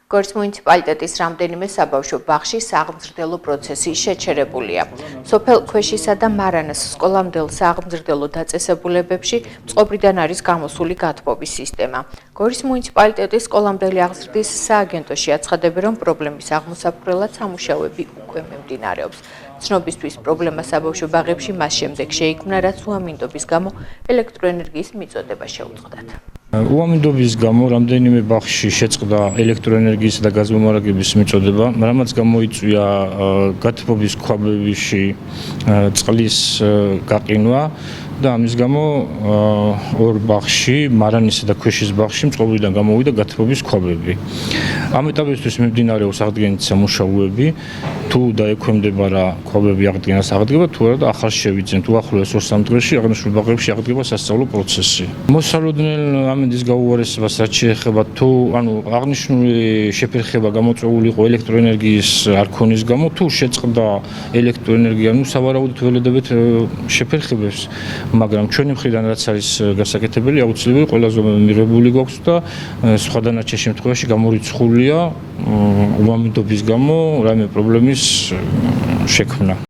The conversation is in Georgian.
გორის მუნიციპალიტეტის რამდენიმე საბავშვო ბაღში საღმძრდელო პროცესი შეჩერებულია. სოფელ ქვეშისა და მარანას სკოლამდელ საღმძრდელო დაწესებულებებში წყობრიდან არის გამოსული გათბობის სისტემა. გორის მუნიციპალიტეტის სკოლამდელი აღზრდის სააგენტოში აცხადებენ, რომ პრობლემის აღმოსაფრთხებლად სამუშაოები უკვე მიმდინარეობს. ცნობისთვის პრობლემა საბავშვო ბაღებში მას შემდეგ შეიქმნა, რაც უამინდობის გამო ელექტროენერგიის მიწოდება შეუწყდათ. უამინდობის გამო რამდენიმე ბაღში შეწყდა ელექტროენერგიის და გაზმომარაგების მიწოდება, რამაც გამოიწვია გათბობის ქვაბებში წყლის გაყინვა და ამის გამო ორ ბაღში, მარანისა და ქვეშის ბაღში წყობრიდან გამოვიდა გათბობის ქვაბები. ამ ეტაპისთვის მიმდინარეობს აღდგენითი სამუშაოები, თუ დაექვემდება რა ქვაბები აღდგენას აღდგება, თუ არა და ახალ შევიძენ, თუ ახლოს 2-3 დღეში აღნიშნულ ბაღებში აღდგება სასწავლო პროცესი. მოსალოდნელ ამინდის გაუარესებას რაც შეეხება, თუ აღნიშნული შეფერხება გამოწვეული იყო ელექტროენერგიის არ ქონის გამო, თუ შეწყდა ელექტროენერგია, სავარაუდოდ ველოდებთ შეფერხებებს, მაგრამ ჩვენი მხრიდან რაც არის გასაკეთებელი, აუცილებელი ყველაზე მიღებული გვაქვს და სხვა დანარჩენ შემთხვევაში გამორიცხულია უამინდობის გამო რაიმე პრობლემის შექმნა.